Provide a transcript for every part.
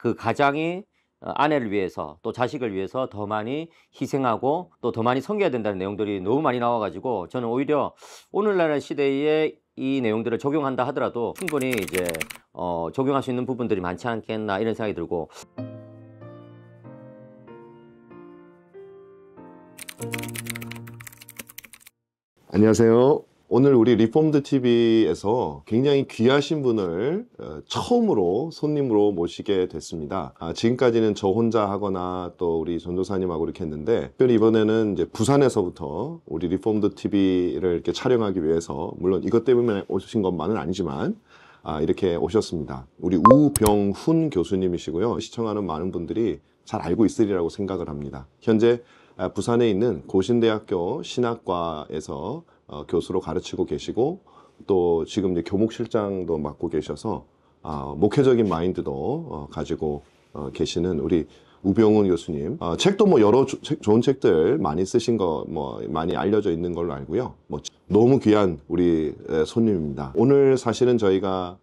그 가장이 아내를 위해서 또 자식을 위해서 더 많이 희생하고 또 더 많이 섬겨야 된다는 내용들이 너무 많이 나와 가지고 저는 오히려 오늘날 시대에 이 내용들을 적용한다 하더라도 충분히 이제 적용할 수 있는 부분들이 많지 않겠나 이런 생각이 들고. 안녕하세요. 오늘 우리 리폼드 TV에서 굉장히 귀하신 분을 처음으로 손님으로 모시게 됐습니다. 지금까지는 저 혼자 하거나 또 우리 전도사님하고 이렇게 했는데, 특별히 이번에는 이제 부산에서부터 우리 리폼드 TV를 이렇게 촬영하기 위해서, 물론 이것 때문에 오신 것만은 아니지만 이렇게 오셨습니다. 우리 우병훈 교수님이시고요. 시청하는 많은 분들이 잘 알고 있으리라고 생각을 합니다. 현재 부산에 있는 고신대학교 신학과에서 교수로 가르치고 계시고, 또 지금 이제 교목실장도 맡고 계셔서 목회적인 마인드도 가지고 계시는 우리 우병훈 교수님. 책도 뭐 여러 좋은 책들 많이 쓰신 거 뭐 많이 알려져 있는 걸로 알고요. 뭐 너무 귀한 우리 손님입니다. 오늘 사실은 저희가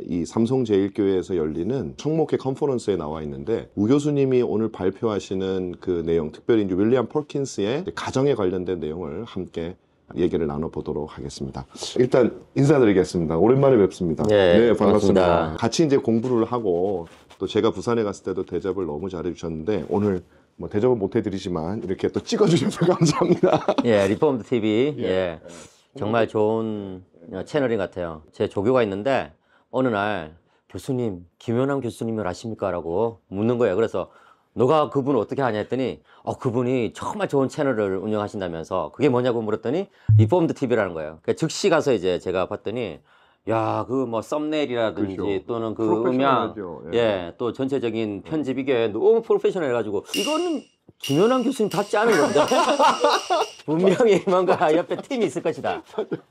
이 삼성제일교회에서 열리는 청목회 컨퍼런스에 나와 있는데, 우 교수님이 오늘 발표하시는 그 내용, 특별히 이제 윌리엄 펄킨스의 가정에 관련된 내용을 함께 얘기를 나눠보도록 하겠습니다. 일단 인사드리겠습니다. 오랜만에 뵙습니다. 네, 반갑습니다. 같이 이제 공부를 하고, 또 제가 부산에 갔을 때도 대접을 너무 잘해주셨는데, 오늘 뭐 대접은 못 해드리지만 이렇게 또 찍어주셔서 감사합니다. 예, 리폼드 TV. 예. 정말 좋은 채널인 것 같아요. 제 조교가 있는데 어느 날 교수님, 김연남 교수님을 아십니까? 라고 묻는 거예요. 그래서 너가 그분을 어떻게 하냐 했더니 그분이 정말 좋은 채널을 운영하신다면서, 그게 뭐냐고 물었더니 리폼드 TV라는 거예요. 그러니까 즉시 가서 이제 제가 봤더니, 야, 그 뭐 썸네일이라든지 그렇죠. 또는 그 음향, 예, 또 전체적인 편집, 이게 너무 프로페셔널 해가지고 이거는 김연남 교수님 닿지 않은 건데 분명히 뭔가 옆에 팀이 있을 것이다.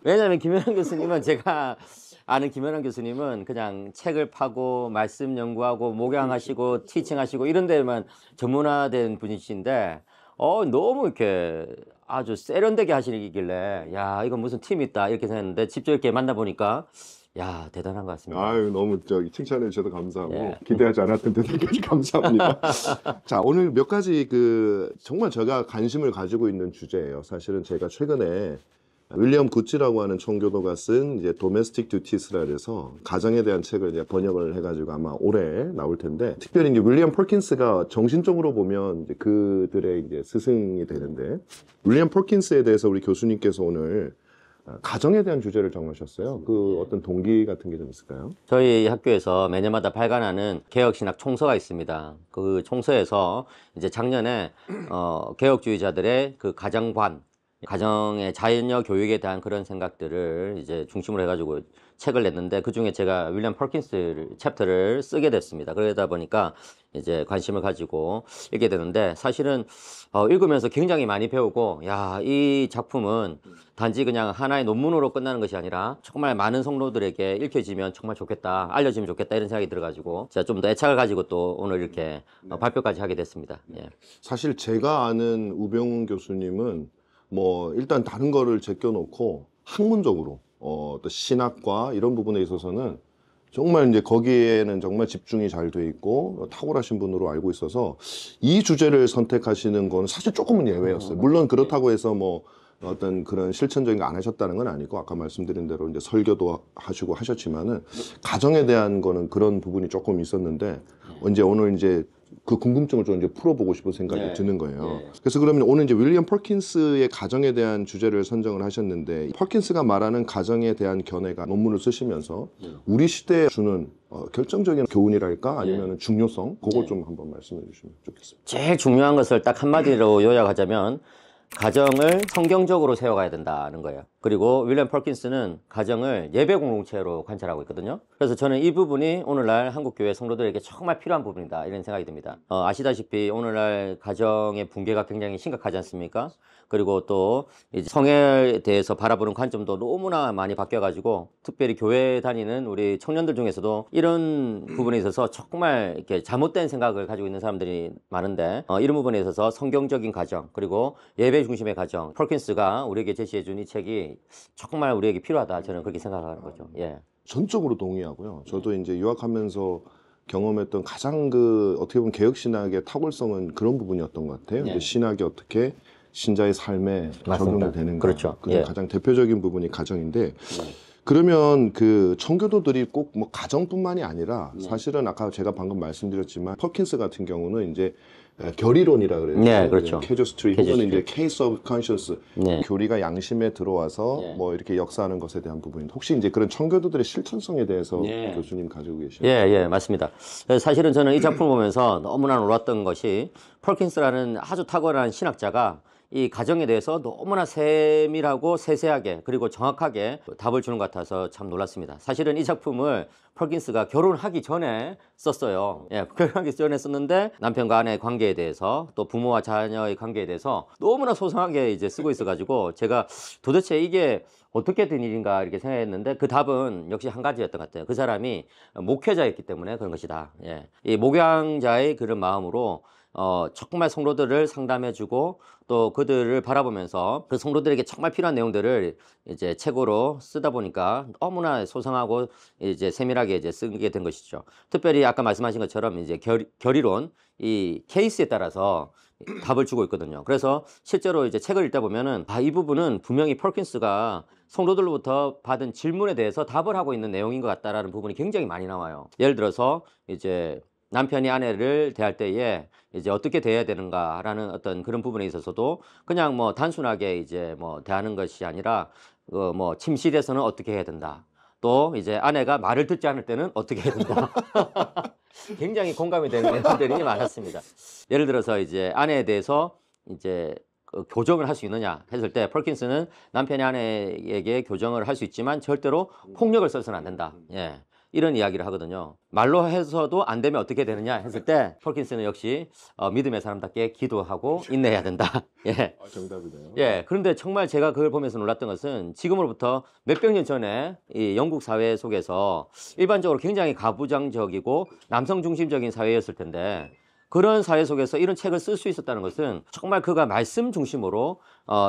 왜냐하면 김연남 교수님은, 제가 아는 김연남 교수님은 그냥 책을 파고 말씀 연구하고 목양하시고 티칭하시고 이런 데만 전문화된 분이신데 너무 이렇게 아주 세련되게 하시길래, 야, 이건 무슨 팀이 있다 이렇게 생각했는데 직접 이렇게 만나보니까, 야, 대단한 것 같습니다. 아유, 너무 칭찬해 주셔서 감사하고, 기대하지 않았던 대답까지 감사합니다. 자, 오늘 몇 가지 정말 제가 관심을 가지고 있는 주제예요. 사실은 제가 최근에 윌리엄 구치라고 하는 청교도가 쓴 이제 도메스틱 듀티스라 해서 가정에 대한 책을 이제 번역을 해가지고 아마 올해 나올 텐데, 특별히 이제 윌리엄 펄킨스가 정신적으로 보면 이제 그들의 이제 스승이 되는데, 윌리엄 펄킨스에 대해서 우리 교수님께서 오늘 가정에 대한 주제를 정하셨어요. 그 어떤 동기 같은 게 좀 있을까요? 저희 학교에서 매년마다 발간하는 개혁신학 총서가 있습니다. 그 총서에서 이제 작년에 개혁주의자들의 그 가정관, 가정의 자녀 교육에 대한 그런 생각들을 이제 중심으로 해가지고 책을 냈는데, 그 중에 제가 윌리엄 펄킨스 챕터를 쓰게 됐습니다. 그러다 보니까 이제 관심을 가지고 읽게 되는데, 사실은 읽으면서 굉장히 많이 배우고, 야, 이 작품은 단지 그냥 하나의 논문으로 끝나는 것이 아니라 정말 많은 성도들에게 읽혀지면 정말 좋겠다, 알려지면 좋겠다, 이런 생각이 들어가지고 제가 좀 더 애착을 가지고 또 오늘 이렇게 발표까지 하게 됐습니다. 예. 사실 제가 아는 우병훈 교수님은 뭐 일단 다른 거를 제껴놓고 학문적으로 또 신학과 이런 부분에 있어서는 정말 이제 거기에는 정말 집중이 잘 돼 있고 탁월하신 분으로 알고 있어서, 이 주제를 선택하시는 건 사실 조금은 예외였어요. 물론 그렇다고 해서 뭐 어떤 그런 실천적인 거 안 하셨다는 건 아니고, 아까 말씀드린 대로 이제 설교도 하시고 하셨지만은 가정에 대한 거는 그런 부분이 조금 있었는데, 이제 오늘 이제 그 궁금증을 좀 이제 풀어보고 싶은 생각이 드는 거예요. 그래서 그러면 오늘 이제 윌리엄 펄킨스의 가정에 대한 주제를 선정을 하셨는데, 펄킨스가 말하는 가정에 대한 견해가 논문을 쓰시면서 우리 시대에 주는 결정적인 교훈이랄까, 아니면 중요성, 그거 좀 한번 말씀해 주시면 좋겠습니다. 제일 중요한 것을 딱 한마디로 요약하자면, 가정을 성경적으로 세워가야 된다는 거예요. 그리고 윌리엄 펄킨스는 가정을 예배 공동체로 관찰하고 있거든요. 그래서 저는 이 부분이 오늘날 한국교회 성도들에게 정말 필요한 부분이다, 이런 생각이 듭니다. 아시다시피 오늘날 가정의 붕괴가 굉장히 심각하지 않습니까? 그리고 또 이제 성에 대해서 바라보는 관점도 너무나 많이 바뀌어가지고, 특별히 교회 다니는 우리 청년들 중에서도 이런 부분에 있어서 정말 이렇게 잘못된 생각을 가지고 있는 사람들이 많은데, 이런 부분에 있어서 성경적인 가정, 그리고 예배 중심의 가정, 펄킨스가 우리에게 제시해준 이 책이 정말 우리에게 필요하다, 저는 그렇게 생각하는 거죠. 예. 전적으로 동의하고요. 저도 이제 유학하면서 경험했던 가장 그 어떻게 보면 개혁신학의 탁월성은 그런 부분이었던 것 같아요. 네. 신학이 어떻게 신자의 삶에 맞습니다. 적용이 되는가. 그렇죠. 그게 예. 가장 대표적인 부분이 가정인데 그러면 그 청교도들이 꼭 뭐 가정뿐만이 아니라 사실은 아까 제가 방금 말씀드렸지만 퍼킨스 같은 경우는 이제 결의론이라 그래요. 네, 그렇죠. 캐저스트리 캐저스트리. 혹은 이제 케이스 오브 컨셔스 네. 교리가 양심에 들어와서 네. 뭐 이렇게 역사하는 것에 대한 부분. 혹시 이제 그런 청교도들의 실천성에 대해서 네. 교수님 가지고 계시나요? 예, 맞습니다. 사실은 저는 이 작품을 보면서 너무나 놀랐던 것이 펄킨스라는 아주 탁월한 신학자가 이 가정에 대해서 너무나 세밀하고 세세하게 그리고 정확하게 답을 주는 것 같아서 참 놀랐습니다. 사실은 이 작품을 펄킨스가 결혼하기 전에 썼어요. 예, 결혼하기 전에 썼는데 남편과 아내의 관계에 대해서 또 부모와 자녀의 관계에 대해서 너무나 소상하게 이제 쓰고 있어가지고 제가 도대체 이게 어떻게 된 일인가 이렇게 생각했는데 그 답은 역시 한 가지였던 것 같아요. 그 사람이 목회자였기 때문에 그런 것이다. 예. 이 목양자의 그런 마음으로 정말 성도들을 상담해주고 또 그들을 바라보면서 그 성도들에게 정말 필요한 내용들을 이제 책으로 쓰다 보니까 너무나 소상하고 이제 세밀하게 이제 쓰게 된 것이죠. 특별히 아까 말씀하신 것처럼 이제 결의론 이 케이스에 따라서 답을 주고 있거든요. 그래서 실제로 이제 책을 읽다 보면은 이 부분은 분명히 펄킨스가 성도들로부터 받은 질문에 대해서 답을 하고 있는 내용인 것 같다라는 부분이 굉장히 많이 나와요. 예를 들어서 이제 남편이 아내를 대할 때에 이제 어떻게 대해야 되는가라는 어떤 그런 부분에 있어서도 그냥 뭐 단순하게 이제 뭐 대하는 것이 아니라 뭐 침실에서는 어떻게 해야 된다. 또 이제 아내가 말을 듣지 않을 때는 어떻게 해야 된다. 굉장히 공감이 되는 내용들이 많았습니다. 예를 들어서 이제 아내에 대해서 이제 교정을 할 수 있느냐 했을 때 펄킨스는 남편이 아내에게 교정을 할 수 있지만 절대로 폭력을 써서는 안 된다. 예. 이런 이야기를 하거든요. 말로 해서도 안 되면 어떻게 되느냐 했을 때 펄킨스는 역시 믿음의 사람답게 기도하고 인내해야 된다. 예. 정답이네요. 예. 그런데 정말 제가 그걸 보면서 놀랐던 것은 지금으로부터 몇백 년 전에 이 영국 사회 속에서 일반적으로 굉장히 가부장적이고 남성 중심적인 사회였을 텐데 그런 사회 속에서 이런 책을 쓸 수 있었다는 것은 정말 그가 말씀 중심으로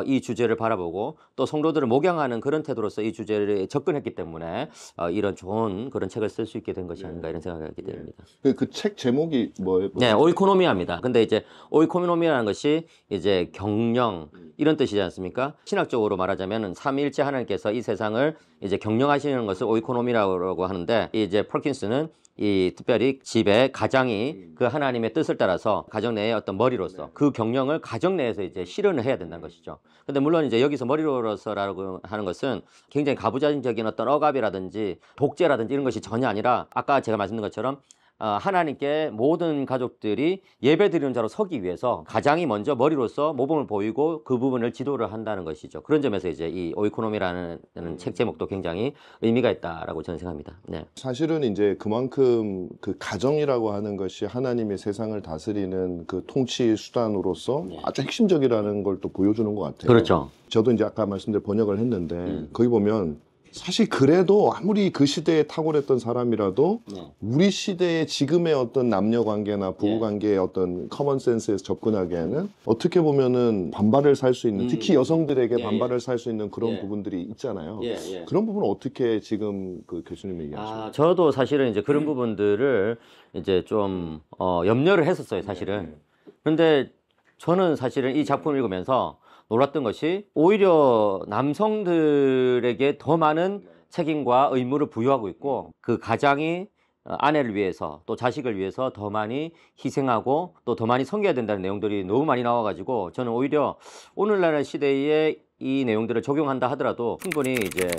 이 주제를 바라보고 또 성도들을 목양하는 그런 태도로서 이 주제를 접근했기 때문에 이런 좋은 그런 책을 쓸 수 있게 된 것이 아닌가 이런 생각을 하게 됩니다. 그 책 제목이 뭐예요? 네, 오이코노미아입니다. 근데 이제 오이코노미아라는 것이 이제 경영 이런 뜻이지 않습니까? 신학적으로 말하자면 삼위일체 하나님께서 이 세상을 이제 경영하시는 것을 오이코노미라고 하는데 이제 펄킨스는 이 특별히 집에 가장이 그 하나님의 뜻을 따라서 가정 내의 어떤 머리로서 그 경영을 가정 내에서 이제 실현을 해야 된다는 것이죠. 근데 물론 이제 여기서 머리로서라고 하는 것은 굉장히 가부장적인 어떤 억압이라든지 독재라든지 이런 것이 전혀 아니라 아까 제가 말씀드린 것처럼 하나님께 모든 가족들이 예배드리는 자로 서기 위해서 가장이 먼저 머리로서 모범을 보이고 그 부분을 지도를 한다는 것이죠. 그런 점에서 이제 이 오이코노미라는 책 제목도 굉장히 의미가 있다라고 저는 생각합니다. 네. 사실은 이제 그만큼 그 가정이라고 하는 것이 하나님의 세상을 다스리는 그 통치 수단으로서 아주 핵심적이라는 걸 또 보여주는 것 같아요. 그렇죠. 저도 이제 아까 말씀드린 번역을 했는데 거기 보면 사실 그래도 아무리 그 시대에 탁월했던 사람이라도 우리 시대의 지금의 어떤 남녀 관계나 부부 관계의 어떤 커먼 센스에서 접근하기에는 어떻게 보면은 반발을 살 수 있는 특히 여성들에게 반발을 살 수 있는 그런 부분들이 있잖아요. 그런 부분은 어떻게 지금 그 교수님이 얘기하십니까? 저도 사실은 이제 그런 부분들을 이제 좀 염려를 했었어요, 사실은. 그런데 저는 사실은 이 작품을 읽으면서 놀랐던 것이 오히려 남성들에게 더 많은 책임과 의무를 부여하고 있고 그 가장이 아내를 위해서 또 자식을 위해서 더 많이 희생하고 또 더 많이 섬겨야 된다는 내용들이 너무 많이 나와가지고 저는 오히려 오늘날 시대에 이 내용들을 적용한다 하더라도 충분히 이제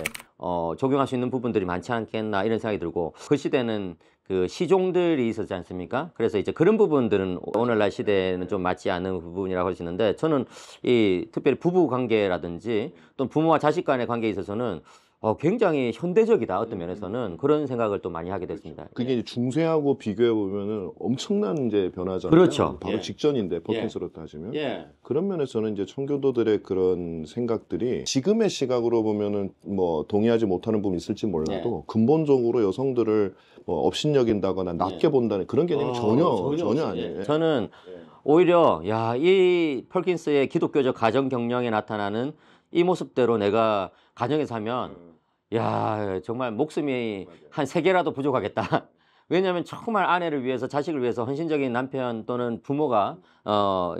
적용할 수 있는 부분들이 많지 않겠나 이런 생각이 들고 그 시대는 그 시종들이 있었지 않습니까? 그래서 이제 그런 부분들은 오늘날 시대에는 좀 맞지 않는 부분이라고 할 수 있는데 저는 이 특별히 부부 관계라든지 또 부모와 자식 간의 관계에 있어서는 굉장히 현대적이다 어떤 면에서는 그런 생각을 또 많이 하게 됐습니다. 그게 이제 중세하고 비교해 보면은 엄청난 이제 변화잖아요. 그렇죠. 바로 직전인데 퍼킨스로 따지면 그런 면에서는 이제 청교도들의 그런 생각들이 지금의 시각으로 보면은 뭐 동의하지 못하는 부분이 있을지 몰라도 근본적으로 여성들을 뭐 업신여긴다거나 낮게 본다는 그런 개념이 전혀 아니에요. 저는 오히려 이 펄킨스의 기독교적 가정 경영에 나타나는 이 모습대로 내가 가정에 살면 정말 목숨이 한 3개라도 부족하겠다. 왜냐하면 정말 아내를 위해서 자식을 위해서 헌신적인 남편 또는 부모가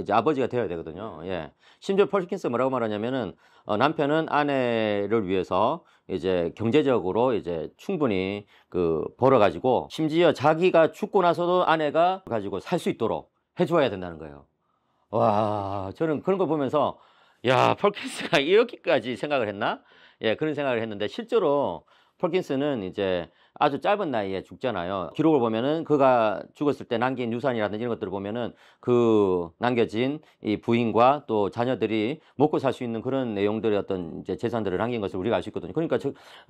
이제 아버지가 되어야 되거든요. 예. 심지어 펄킨스 뭐라고 말하냐면은 남편은 아내를 위해서 이제 경제적으로 이제 충분히 그 벌어 가지고 심지어 자기가 죽고 나서도 아내가 가지고 살 수 있도록 해 줘야 된다는 거예요. 와, 저는 그런 거 보면서 야, 펄킨스가 이렇게까지 생각을 했나? 예, 그런 생각을 했는데 실제로 펄킨스는 이제 아주 짧은 나이에 죽잖아요. 기록을 보면은 그가 죽었을 때 남긴 유산이라든지 이런 것들을 보면은 그 남겨진 이 부인과 또 자녀들이 먹고 살 수 있는 그런 내용들의 어떤 이제 재산들을 남긴 것을 우리가 알 수 있거든요. 그러니까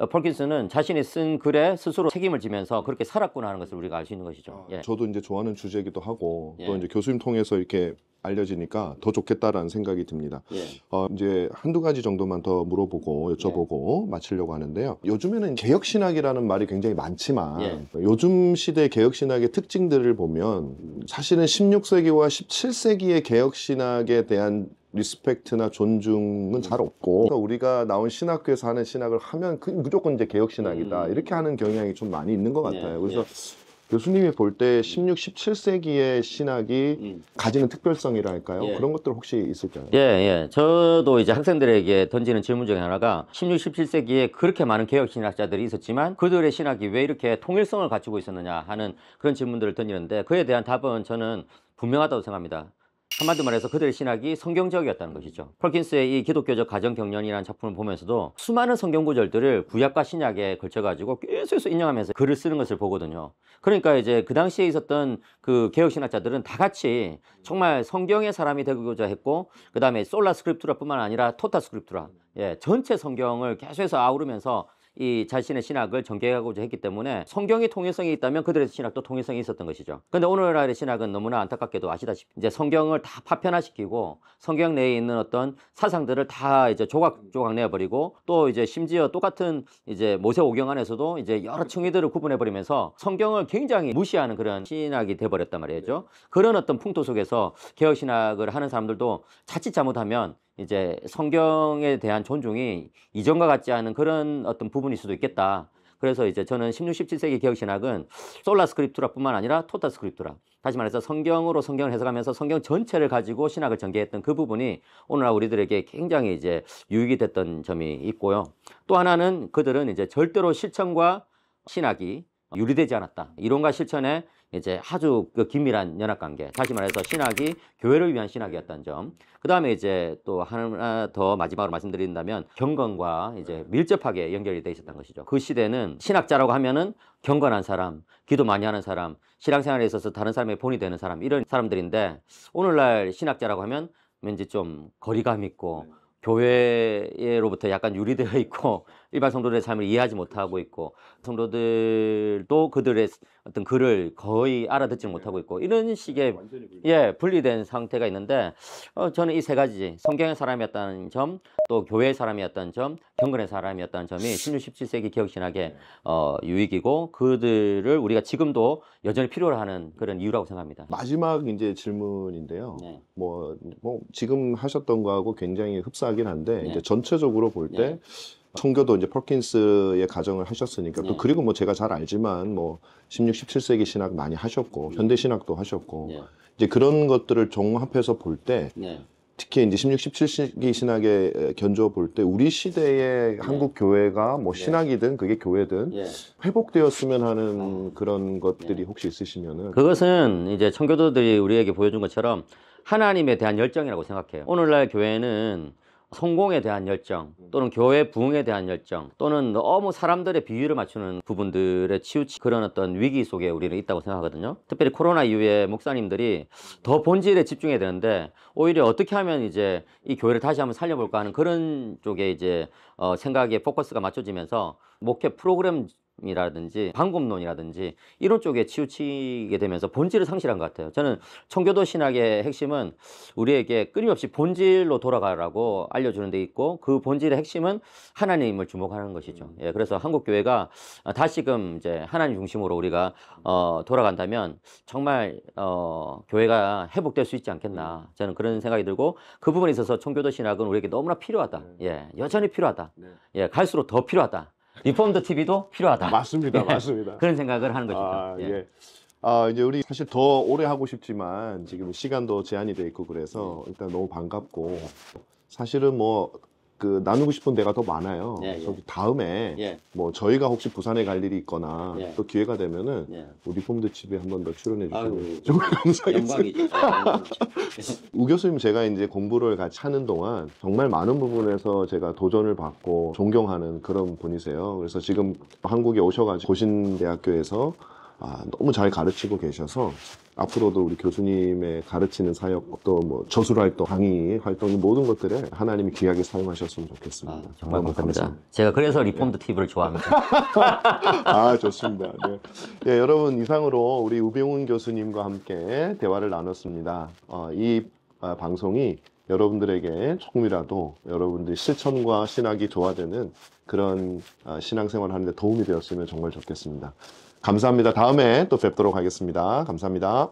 펄킨스는 자신이 쓴 글에 스스로 책임을 지면서 그렇게 살았구나 하는 것을 우리가 알 수 있는 것이죠. 예. 저도 이제 좋아하는 주제이기도 하고 또 예. 이제 교수님 통해서 이렇게 알려지니까 더 좋겠다라는 생각이 듭니다. 예. 이제 한두 가지 정도만 더 물어보고 여쭤보고 마치려고 하는데요. 요즘에는 개혁신학이라는 말이 굉장히 많지만 예. 요즘 시대 개혁신학의 특징들을 보면 사실은 16세기와 17세기의 개혁신학에 대한 리스펙트나 존중은 잘 없고, 그러니까 우리가 나온 신학교에서 하는 신학을 하면 무조건 이제 개혁신학이다 이렇게 하는 경향이 좀 많이 있는 것 같아요. 그래서 교수님이 볼 때 16, 17세기의 신학이 가지는 특별성이랄까요? 예. 그런 것들 혹시 있을까요? 예, 예. 저도 이제 학생들에게 던지는 질문 중에 하나가 16, 17세기에 그렇게 많은 개혁 신학자들이 있었지만 그들의 신학이 왜 이렇게 통일성을 갖추고 있었느냐 하는 그런 질문들을 던지는데 그에 대한 답은 저는 분명하다고 생각합니다. 한마디로 말해서 그들의 신학이 성경적이었다는 것이죠. 펄킨스의 이 기독교적 가정경련이라는 작품을 보면서도 수많은 성경 구절들을 구약과 신약에 걸쳐가지고 계속 인용하면서 글을 쓰는 것을 보거든요. 그러니까 이제 그 당시에 있었던 그 개혁신학자들은 다 같이 정말 성경의 사람이 되고자 했고, 그 다음에 솔라 스크립투라뿐만 아니라 토타 스크립투라, 예, 전체 성경을 계속해서 아우르면서 이 자신의 신학을 전개하고자 했기 때문에 성경이 통일성이 있다면 그들의 신학도 통일성이 있었던 것이죠. 근데 오늘날의 신학은 너무나 안타깝게도 아시다시피 이제 성경을 다 파편화시키고 성경 내에 있는 어떤 사상들을 다 이제 조각조각 내버리고 또 이제 심지어 똑같은 이제 모세오경 안에서도 이제 여러 층위들을 구분해버리면서 성경을 굉장히 무시하는 그런 신학이 돼버렸단 말이죠. 그런 어떤 풍토 속에서 개혁신학을 하는 사람들도 자칫 잘못하면 이제 성경에 대한 존중이 이전과 같지 않은 그런 어떤 부분일 수도 있겠다. 그래서 이제 저는 16, 17세기 개혁신학은 솔라 스크립투라뿐만 아니라 토타 스크립투라, 다시 말해서 성경으로 성경을 해석하면서 성경 전체를 가지고 신학을 전개했던 그 부분이 오늘날 우리들에게 굉장히 이제 유익이 됐던 점이 있고요. 또 하나는 그들은 이제 절대로 실천과 신학이 유리되지 않았다. 이론과 실천에 이제 아주 그 긴밀한 연합관계. 다시 말해서 신학이 교회를 위한 신학이었다는 점. 그 다음에 이제 또 하나 더 마지막으로 말씀드린다면 경건과 이제 밀접하게 연결이 돼 있었던 것이죠. 그 시대는 신학자라고 하면은 경건한 사람, 기도 많이 하는 사람, 신앙생활에 있어서 다른 사람의 본이 되는 사람, 이런 사람들인데 오늘날 신학자라고 하면 왠지 좀 거리감 있고 교회로부터 약간 유리되어 있고 일반 성도들의 삶을 이해하지 못하고 있고 성도들도 그들의 어떤 글을 거의 알아듣지 못하고 있고 이런 식의 분리된 상태가 있는데 저는 이 세 가지 성경의 사람이었다는 점, 또 교회의 사람이었다는 점, 경건의 사람이었다는 점이 16, 17세기 개혁신학의 유익이고 그들을 우리가 지금도 여전히 필요로 하는 그런 이유라고 생각합니다. 마지막 이제 질문인데요. 네. 뭐 지금 하셨던 거하고 굉장히 흡사하긴 한데 네. 이제 전체적으로 볼 때 청교도 이제 펄킨스의 가정을 하셨으니까 또 그리고 뭐 제가 잘 알지만 뭐 16, 17세기 신학 많이 하셨고 현대 신학도 하셨고 이제 그런 것들을 종합해서 볼 때 특히 이제 16, 17세기 신학의 견주어 볼 때 우리 시대의 한국 교회가 뭐 신학이든 그게 교회든 회복되었으면 하는 그런 것들이 혹시 있으시면은. 그것은 이제 청교도들이 우리에게 보여준 것처럼 하나님에 대한 열정이라고 생각해요. 오늘날 교회는 성공에 대한 열정 또는 교회 부흥에 대한 열정 또는 너무 사람들의 비율을 맞추는 부분들에 치우친 그런 어떤 위기 속에 우리는 있다고 생각하거든요. 특별히 코로나 이후에 목사님들이 더 본질에 집중해야 되는데 오히려 어떻게 하면 이제 이 교회를 다시 한번 살려볼까 하는 그런 쪽에 이제 생각에 포커스가 맞춰지면서 목회 프로그램 이라든지 방법론이라든지 이런 쪽에 치우치게 되면서 본질을 상실한 것 같아요. 저는 청교도 신학의 핵심은 우리에게 끊임없이 본질로 돌아가라고 알려주는 데 있고 그 본질의 핵심은 하나님을 주목하는 것이죠. 그래서 한국 교회가 다시금 이제 하나님 중심으로 우리가 돌아간다면 정말 교회가 회복될 수 있지 않겠나, 저는 그런 생각이 들고 그 부분에 있어서 청교도 신학은 우리에게 너무나 필요하다. 여전히 필요하다. 갈수록 더 필요하다. 리폼드 TV도 필요하다. 맞습니다. 예. 맞습니다. 그런 생각을 하는 것이죠. 아, 예. 예. 이제 우리 사실 더 오래 하고 싶지만 지금 시간도 제한이 돼 있고 그래서 일단 너무 반갑고 사실은 뭐 그 나누고 싶은 데가 더 많아요. 예, 예. 그래서 다음에 예. 뭐 저희가 혹시 부산에 갈 일이 있거나 예. 또 기회가 되면은 예. 우리 폼드 집에 한 번 더 출연해 아유, 주시면 정말 감사하겠습니다. 영광이죠. 우 교수님 제가 이제 공부를 같이 하는 동안 정말 많은 부분에서 제가 도전을 받고 존경하는 그런 분이세요. 그래서 지금 한국에 오셔가지고 고신대학교에서 너무 잘 가르치고 계셔서 앞으로도 우리 교수님의 가르치는 사역 또 뭐 저술 활동, 강의 활동 이 모든 것들에 하나님이 귀하게 사용하셨으면 좋겠습니다. 정말 너무 감사합니다. 제가 그래서 리폼드 TV를 좋아합니다. 좋습니다. 네. 네, 여러분 이상으로 우리 우병훈 교수님과 함께 대화를 나눴습니다. 이 방송이 여러분들에게 조금이라도 여러분들이 실천과 신학이 조화되는 그런 신앙생활 하는 데 도움이 되었으면 정말 좋겠습니다. 감사합니다. 다음에 또 뵙도록 하겠습니다. 감사합니다.